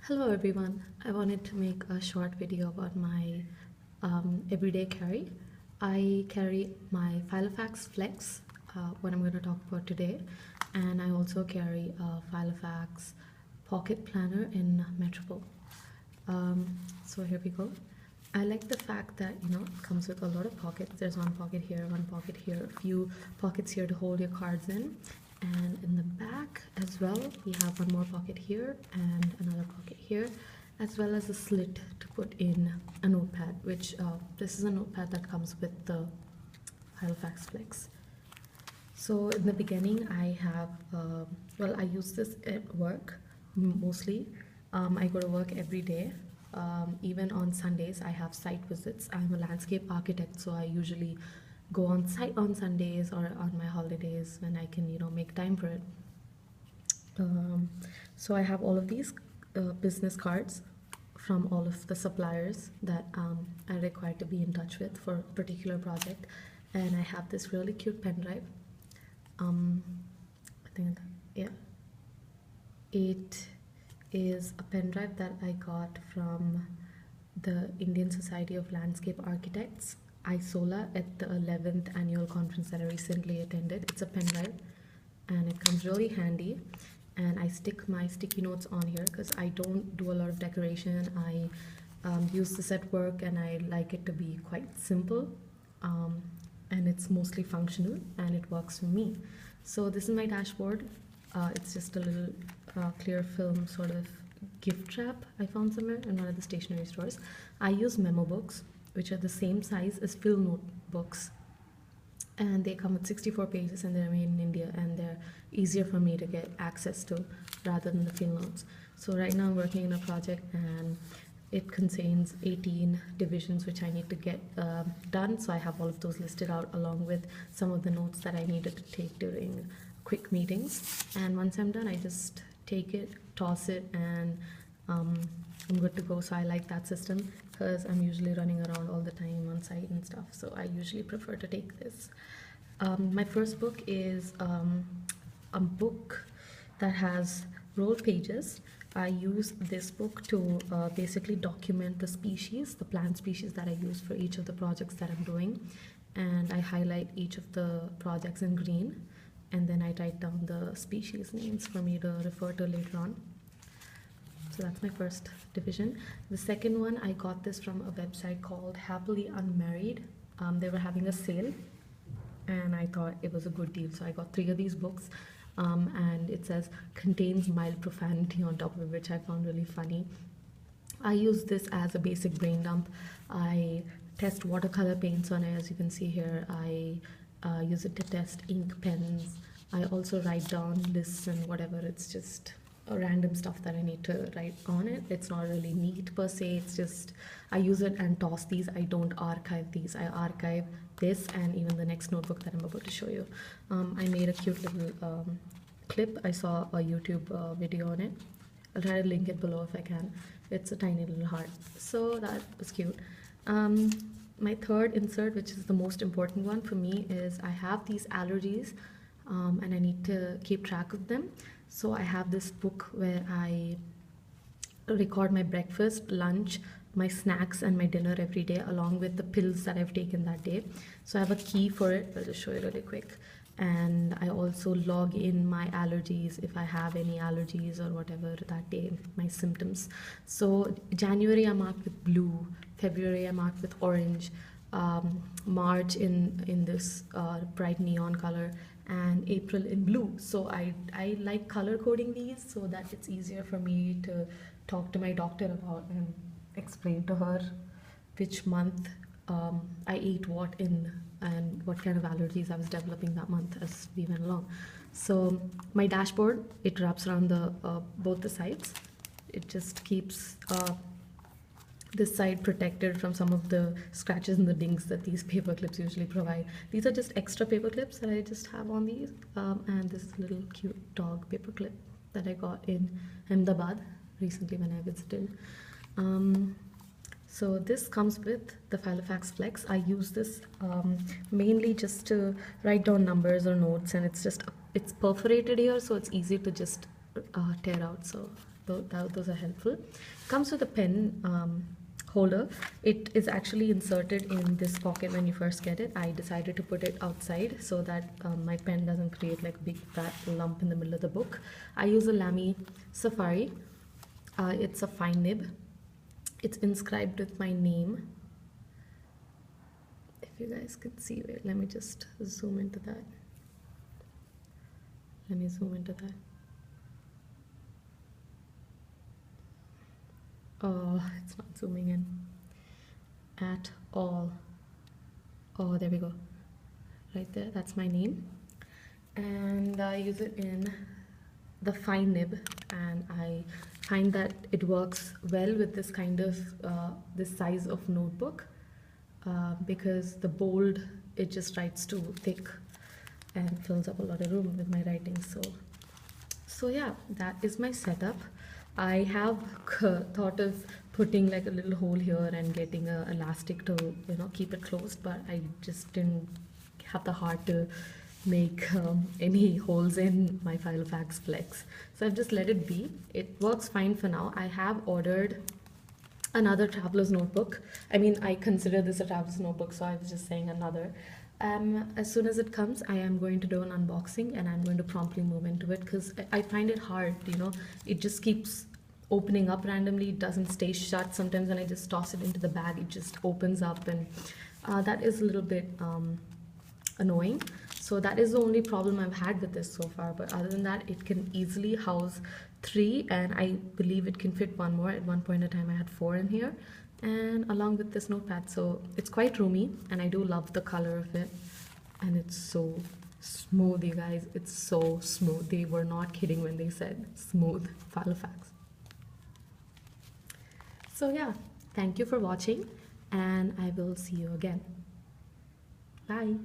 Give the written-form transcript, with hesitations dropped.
Hello everyone, I wanted to make a short video about my everyday carry. I carry my Filofax Flex, what I'm going to talk about today, and I also carry a Filofax Pocket Planner in Metropole. So here we go. I like the fact that it comes with a lot of pockets. There's one pocket here, a few pockets here to hold your cards in, and in the back as well we have one more pocket here and another pocket here, as well as a slit to put in a notepad, which this is a notepad that comes with the Filofax Flex. So in the beginning I have I use this at work mostly. I go to work every day. Even on Sundays I have site visits. I'm a landscape architect, so I usually go on site on Sundays or on my holidays when I can make time for it. So I have all of these business cards from all of the suppliers that I require to be in touch with for a particular project, and I have this really cute pen drive. I think, yeah, it is a pen drive that I got from the Indian Society of Landscape Architects, ISOLA, at the 11th annual conference that I recently attended. It's a pen drive and it comes really handy, and I stick my sticky notes on here because I don't do a lot of decoration. I use this at work and I like it to be quite simple, and it's mostly functional and it works for me. So this is my dashboard. It's just a little clear film sort of gift wrap I found somewhere in one of the stationery stores. I use memo books, which are the same size as fill notebooks, and they come with 64 pages and they're made in India, and they're easier for me to get access to rather than the fill notes. So right now I'm working in a project and it contains 18 divisions which I need to get done, so I have all of those listed out along with some of the notes that I needed to take during quick meetings. And once I'm done I just take it, toss it, and I'm good to go. So I like that system because I'm usually running around all the time on site and stuff, so I usually prefer to take this. My first book is a book that has rolled pages. I use this book to basically document the species, the plant species that I use for each of the projects that I'm doing, and I highlight each of the projects in green, and then I write down the species names for me to refer to later on. So that's my first division. The second one, I got this from a website called Happily Unmarried. They were having a sale and I thought it was a good deal, so I got 3 of these books, and it says contains mild profanity on top of it, which I found really funny. I use this as a basic brain dump. I test watercolor paints on it, as you can see here. I use it to test ink pens. I also write down lists and whatever. It's just random stuff that I need to write on it. It's not really neat per se, it's just I use it and toss these. I don't archive these. I archive this and even the next notebook that I'm about to show you. I made a cute little clip. I saw a YouTube video on it. I'll try to link it below if I can. It's a tiny little heart, so that was cute. My third insert, which is the most important one for me, is I have these allergies and I need to keep track of them. So I have this book where I record my breakfast, lunch, my snacks and my dinner every day, along with the pills that I've taken that day. So I have a key for it. I'll just show you really quick. And I also log in my allergies, if I have any allergies or whatever that day, my symptoms. So January I marked with blue, February I marked with orange, March in this bright neon color, and April in blue. So I like color coding these so that it's easier for me to talk to my doctor about and explain to her which month I ate what in and what kind of allergies I was developing that month as we went along. So my dashboard, it wraps around the both the sides. It just keeps this side protected from some of the scratches and the dings that these paper clips usually provide. These are just extra paper clips that I just have on these, and this little cute dog paper clip that I got in Ahmedabad recently when I visited. So this comes with the Filofax Flex. I use this mainly just to write down numbers or notes, and it's perforated here, so it's easy to just tear out. So those are helpful. Comes with a pen holder. It is actually inserted in this pocket when you first get it. I decided to put it outside so that my pen doesn't create like a big fat lump in the middle of the book. I use a Lamy Safari. It's a fine nib. It's inscribed with my name. If you guys can see, wait, let me just zoom into that. Let me zoom into that. Oh, it's not zooming in at all. Oh, there we go. Right there, that's my name. And I use it in the fine nib, and I find that it works well with this kind of this size of notebook because the bold, it just writes too thick and fills up a lot of room with my writing. So yeah, that is my setup. I have thought of putting like a little hole here and getting a elastic to, you know, keep it closed, but I just didn't have the heart to make any holes in my Filofax Flex. So I've just let it be. It works fine for now. I have ordered another traveler's notebook. I mean, I consider this a traveler's notebook, so I was just saying another. As soon as it comes, I am going to do an unboxing and I'm going to promptly move into it because I find it hard, you know, it just keeps opening up randomly. It doesn't stay shut. Sometimes when I just toss it into the bag, it just opens up, and that is a little bit annoying. So that is the only problem I've had with this so far, but other than that, it can easily house 3, and I believe it can fit 1 more. At one point in time I had 4 in here, and along with this notepad, so it's quite roomy, and I do love the color of it, and it's so smooth, you guys. It's so smooth. They were not kidding when they said smooth Filofax. So yeah, thank you for watching, and I will see you again. Bye.